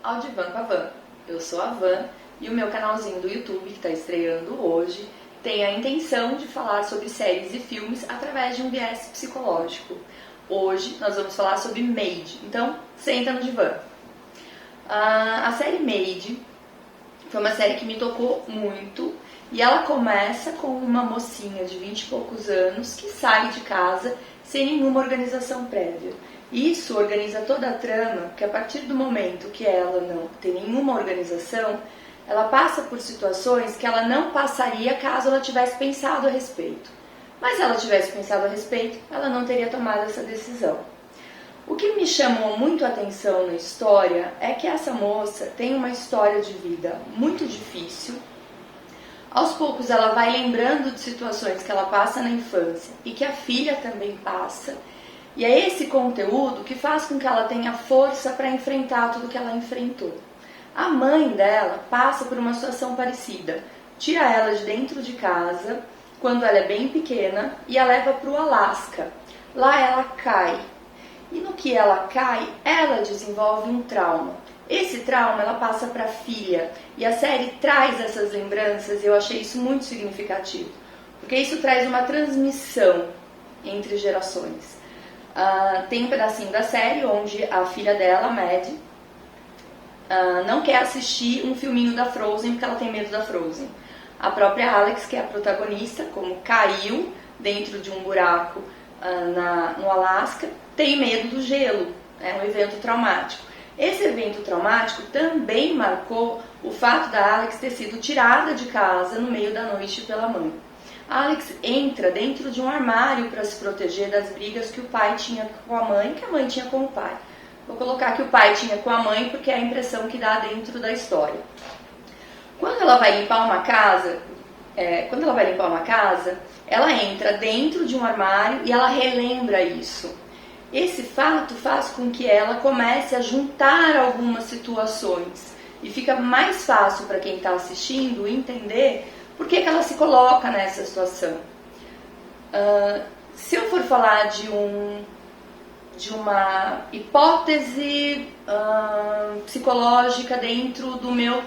ao Divã com a Van. Eu sou a Van e o meu canalzinho do YouTube, que está estreando hoje, tem a intenção de falar sobre séries e filmes através de um viés psicológico. Hoje nós vamos falar sobre Maid, então senta no divã. A série Maid foi uma série que me tocou muito e ela começa com uma mocinha de 20 e poucos anos que sai de casa sem nenhuma organização prévia. Isso organiza toda a trama, porque a partir do momento que ela não tem nenhuma organização, ela passa por situações que ela não passaria caso ela tivesse pensado a respeito. Mas se ela tivesse pensado a respeito, ela não teria tomado essa decisão. O que me chamou muito a atenção na história é que essa moça tem uma história de vida muito difícil. Aos poucos ela vai lembrando de situações que ela passa na infância e que a filha também passa. E é esse conteúdo que faz com que ela tenha força para enfrentar tudo que ela enfrentou. A mãe dela passa por uma situação parecida. Tira ela de dentro de casa, quando ela é bem pequena, e a leva para o Alasca. Lá ela cai. E no que ela cai, ela desenvolve um trauma. Esse trauma ela passa para a filha. E a série traz essas lembranças e eu achei isso muito significativo. Porque isso traz uma transmissão entre gerações. Tem um pedacinho da série onde a filha dela, a Mad, não quer assistir um filminho da Frozen porque ela tem medo da Frozen. A própria Alex, que é a protagonista, como caiu dentro de um buraco no Alasca, tem medo do gelo. É um evento traumático. Esse evento traumático também marcou o fato da Alex ter sido tirada de casa no meio da noite pela mãe. A Alex entra dentro de um armário para se proteger das brigas que o pai tinha com a mãe e que a mãe tinha com o pai. Vou colocar que o pai tinha com a mãe porque é a impressão que dá dentro da história. Quando ela vai limpar uma casa, ela entra dentro de um armário e ela relembra isso. Esse fato faz com que ela comece a juntar algumas situações e fica mais fácil para quem está assistindo entender por que ela se coloca nessa situação. Se eu for falar de uma hipótese psicológica dentro do meu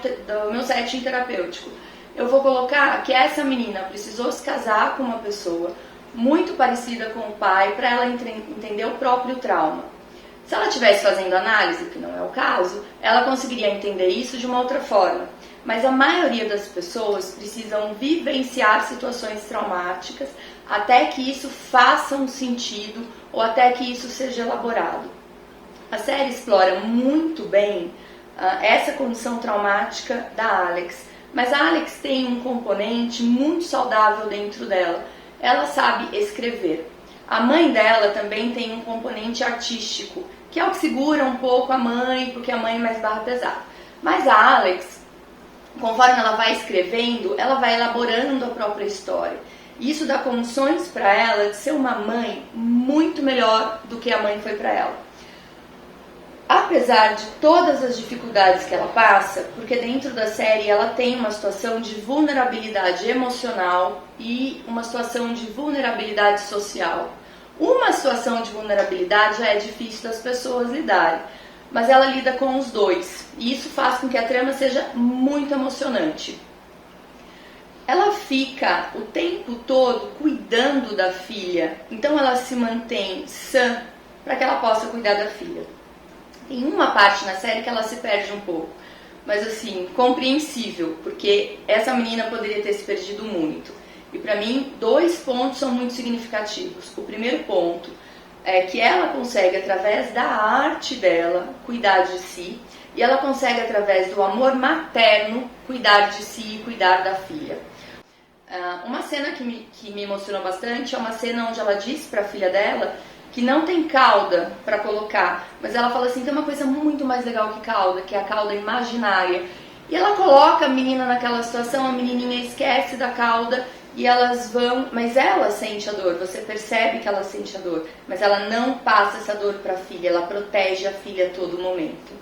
setting terapêutico, eu vou colocar que essa menina precisou se casar com uma pessoa muito parecida com o pai para ela entender o próprio trauma. Se ela estivesse fazendo análise, que não é o caso, ela conseguiria entender isso de uma outra forma. Mas a maioria das pessoas precisam vivenciar situações traumáticas até que isso faça um sentido ou até que isso seja elaborado. A série explora muito bem essa condição traumática da Alex, mas a Alex tem um componente muito saudável dentro dela. Ela sabe escrever. A mãe dela também tem um componente artístico, que é o que segura um pouco a mãe, porque a mãe é mais barra pesada. Mas a Alex, conforme ela vai escrevendo, ela vai elaborando a própria história. E isso dá condições para ela de ser uma mãe muito melhor do que a mãe foi para ela. Apesar de todas as dificuldades que ela passa, porque dentro da série ela tem uma situação de vulnerabilidade emocional e uma situação de vulnerabilidade social. Uma situação de vulnerabilidade já é difícil das pessoas lidarem, mas ela lida com os dois, e isso faz com que a trama seja muito emocionante. Ela fica o tempo todo cuidando da filha, então ela se mantém sã para que ela possa cuidar da filha. Tem uma parte na série que ela se perde um pouco, mas assim, compreensível, porque essa menina poderia ter se perdido muito. E para mim, 2 pontos são muito significativos. O primeiro ponto é que ela consegue, através da arte dela, cuidar de si, e ela consegue, através do amor materno, cuidar de si e cuidar da filha. Uma cena que me emocionou bastante é uma cena onde ela diz para a filha dela que não tem cauda para colocar, mas ela fala assim, tem uma coisa muito mais legal que cauda, que é a cauda imaginária. E ela coloca a menina naquela situação, a menininha esquece da cauda e elas vão, mas ela sente a dor, você percebe que ela sente a dor, mas ela não passa essa dor para a filha, ela protege a filha a todo momento.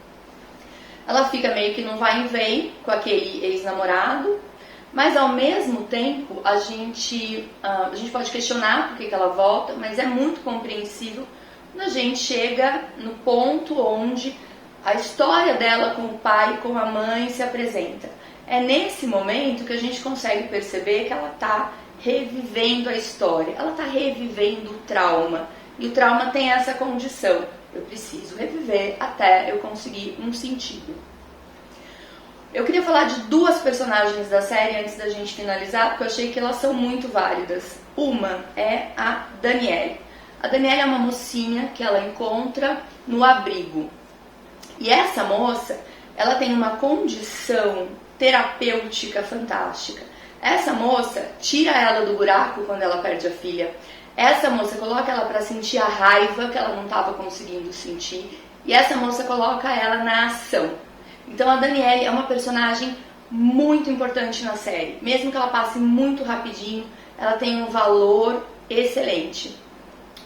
Ela fica meio que num vai e vem com aquele ex-namorado, mas ao mesmo tempo a gente pode questionar por que ela volta, mas é muito compreensível quando a gente chega no ponto onde a história dela com o pai e com a mãe se apresenta. É nesse momento que a gente consegue perceber que ela está revivendo a história, ela está revivendo o trauma. E o trauma tem essa condição: eu preciso reviver até eu conseguir um sentido. Eu queria falar de duas personagens da série antes da gente finalizar, porque eu achei que elas são muito válidas. Uma é a Danielle. A Danielle é uma mocinha que ela encontra no abrigo. E essa moça, ela tem uma condição terapêutica fantástica. Essa moça tira ela do buraco quando ela perde a filha. Essa moça coloca ela para sentir a raiva que ela não estava conseguindo sentir. E essa moça coloca ela na ação. Então a Danielle é uma personagem muito importante na série. Mesmo que ela passe muito rapidinho, ela tem um valor excelente.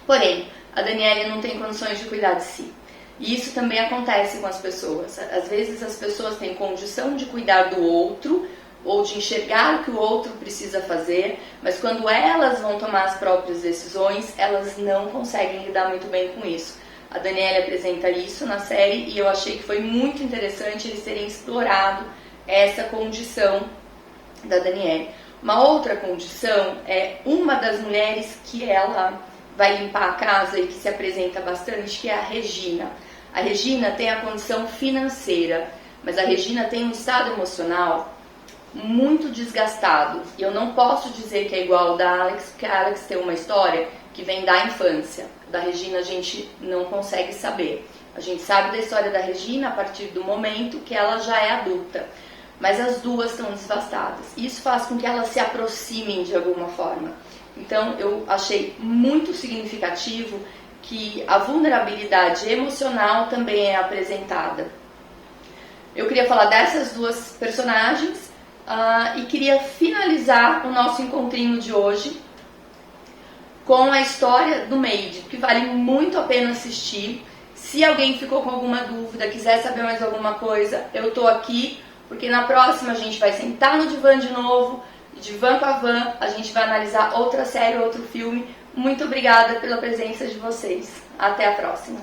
Porém, a Danielle não tem condições de cuidar de si. E isso também acontece com as pessoas. Às vezes as pessoas têm condição de cuidar do outro ou de enxergar o que o outro precisa fazer, mas quando elas vão tomar as próprias decisões, elas não conseguem lidar muito bem com isso. A Danielle apresenta isso na série e eu achei que foi muito interessante eles terem explorado essa condição da Danielle. Uma outra condição é uma das mulheres que ela vai limpar a casa e que se apresenta bastante, que é a Regina. A Regina tem a condição financeira, mas a Regina tem um estado emocional muito desgastado. E eu não posso dizer que é igual ao da Alex, porque a Alex tem uma história que vem da infância. Da Regina a gente não consegue saber. A gente sabe da história da Regina a partir do momento que ela já é adulta. Mas as duas estão desgastadas. Isso faz com que elas se aproximem de alguma forma. Então eu achei muito significativo que a vulnerabilidade emocional também é apresentada. Eu queria falar dessas duas personagens e queria finalizar o nosso encontrinho de hoje com a história do Made, que vale muito a pena assistir. Se alguém ficou com alguma dúvida, quiser saber mais alguma coisa, eu tô aqui, porque na próxima a gente vai sentar no divã de novo, de van com a van, a gente vai analisar outra série, outro filme. Muito obrigada pela presença de vocês. Até a próxima.